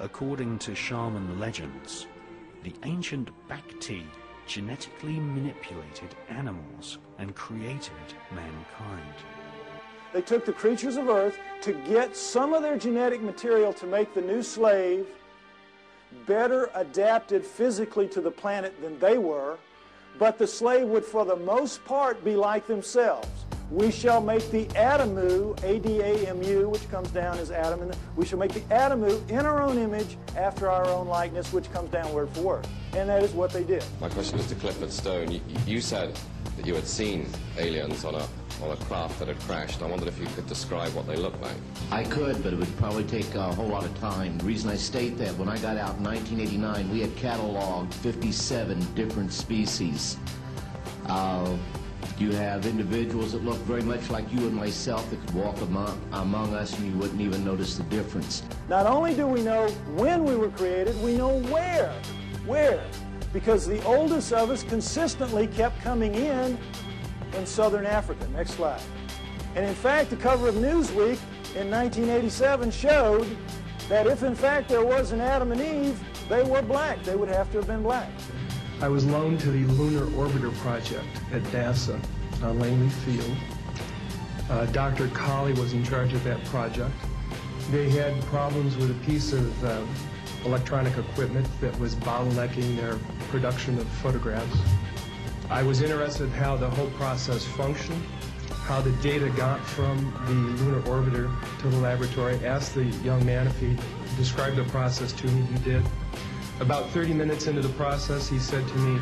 According to shaman legends, the ancient Bhakti genetically manipulated animals and created mankind. They took the creatures of earth to get some of their genetic material to make the new slave better adapted physically to the planet than they were, but the slave would for the most part be like themselves. We shall make the Adamu, A-D-A-M-U, which comes down as Adam, and we shall make the Adamu in our own image after our own likeness, which comes down word for word. And that is what they did. My question is to Clifford Stone. You said that you had seen aliens on a craft that had crashed. I wondered if you could describe what they looked like. I could, but it would probably take a whole lot of time. The reason I state that, when I got out in 1989, we had cataloged 57 different species. You have individuals that look very much like you and myself that could walk among us and you wouldn't even notice the difference. Not only do we know when we were created, we know where. Where? Because the oldest of us consistently kept coming in southern Africa. Next slide. And in fact, the cover of Newsweek in 1987 showed that if in fact there was an Adam and Eve, they were black. They would have to have been black. I was loaned to the Lunar Orbiter Project at NASA on Langley Field. Dr. Colley was in charge of that project. They had problems with a piece of electronic equipment that was bottlenecking their production of photographs. I was interested in how the whole process functioned, how the data got from the lunar orbiter to the laboratory. I asked the young man if he described the process to me. He did. About 30 minutes into the process, he said to me,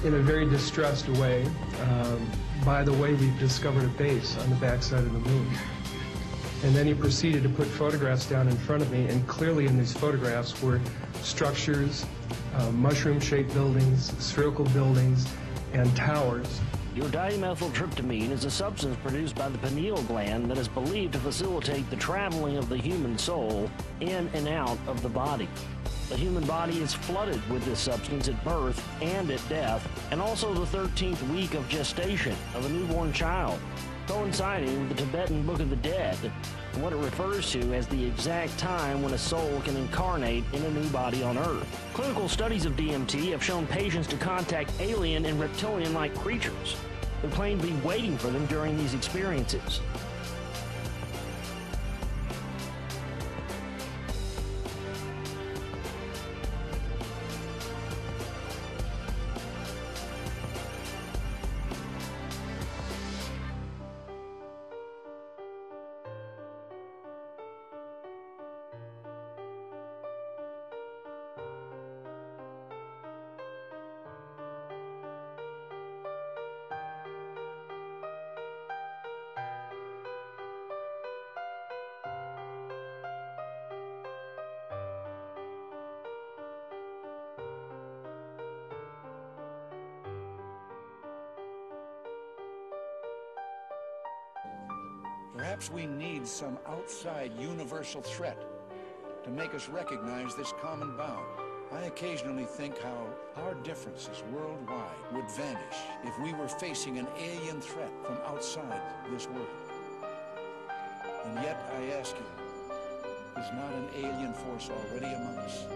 in a very distressed way, by the way, we've discovered a base on the backside of the moon. And then he proceeded to put photographs down in front of me, and clearly in these photographs were structures, mushroom-shaped buildings, spherical buildings, and towers. Your dimethyltryptamine is a substance produced by the pineal gland that is believed to facilitate the traveling of the human soul in and out of the body. The human body is flooded with this substance at birth and at death, and also the 13th week of gestation of a newborn child, coinciding with the Tibetan Book of the Dead, and what it refers to as the exact time when a soul can incarnate in a new body on Earth. Clinical studies of DMT have shown patients to contact alien and reptilian-like creatures who claim to be waiting for them during these experiences. Perhaps we need some outside universal threat to make us recognize this common bound. I occasionally think how our differences worldwide would vanish if we were facing an alien threat from outside this world. And yet I ask you, is not an alien force already among us?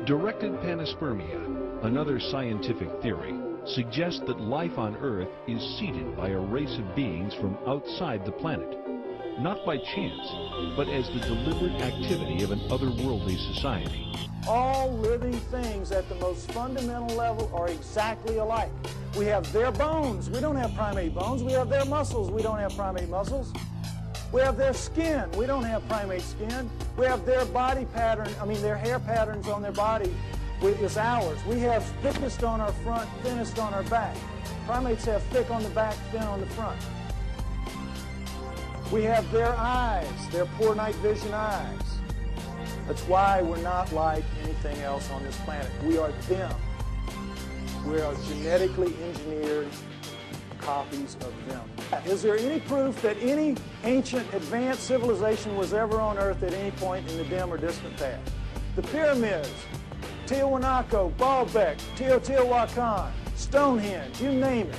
Directed panspermia, another scientific theory, suggests that life on Earth is seeded by a race of beings from outside the planet. Not by chance, but as the deliberate activity of an otherworldly society. All living things at the most fundamental level are exactly alike. We have their bones. We don't have primate bones. We have their muscles. We don't have primate muscles. We have their skin. We don't have primate skin. We have their body pattern, their hair patterns on their body is ours. We have thickest on our front, thinnest on our back. Primates have thick on the back, thin on the front. We have their eyes, their poor night vision eyes. That's why we're not like anything else on this planet. We are them. We are genetically engineered copies of them. Is there any proof that any ancient advanced civilization was ever on Earth at any point in the dim or distant past? The pyramids, Tiwanaku, Baalbek, Teotihuacan, Stonehenge, you name it.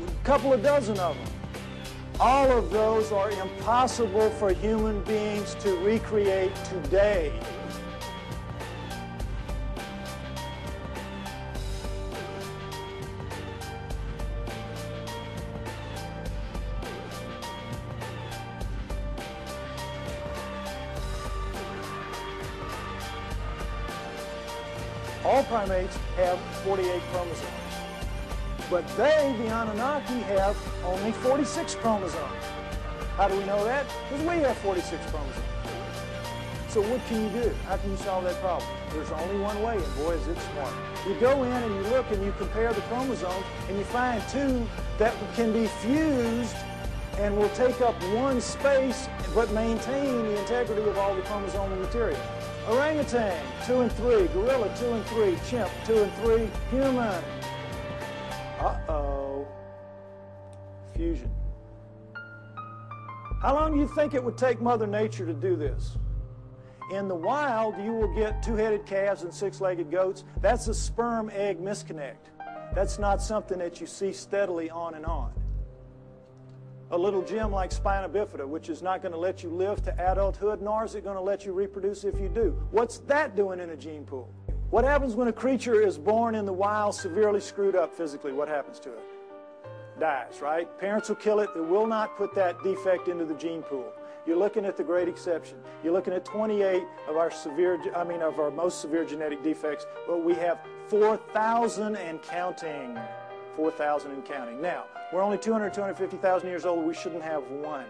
A couple of dozen of them. All of those are impossible for human beings to recreate today. All primates have 48 chromosomes. But they, the Anunnaki, have only 46 chromosomes. How do we know that? Because we have 46 chromosomes. So what can you do? How can you solve that problem? There's only one way, and boy, is it smart. You go in and you look and you compare the chromosomes, and you find two that can be fused and will take up one space but maintain the integrity of all the chromosomal material. Orangutan, 2 and 3. Gorilla, 2 and 3. Chimp, 2 and 3. Human. Uh-oh. Fusion. How long do you think it would take Mother Nature to do this? In the wild, you will get two-headed calves and six-legged goats. That's a sperm-egg misconnect. That's not something that you see steadily on and on. A little gem like spina bifida, which is not going to let you live to adulthood, nor is it going to let you reproduce if you do. What's that doing in a gene pool? What happens when a creature is born in the wild severely screwed up physically? What happens to it? Dies, right? Parents will kill it. They will not put that defect into the gene pool. You're looking at the great exception. You're looking at 28 of our most severe genetic defects, but we have 4,000 and counting. 4,000 and counting. Now, we're only 250,000 years old. We shouldn't have one.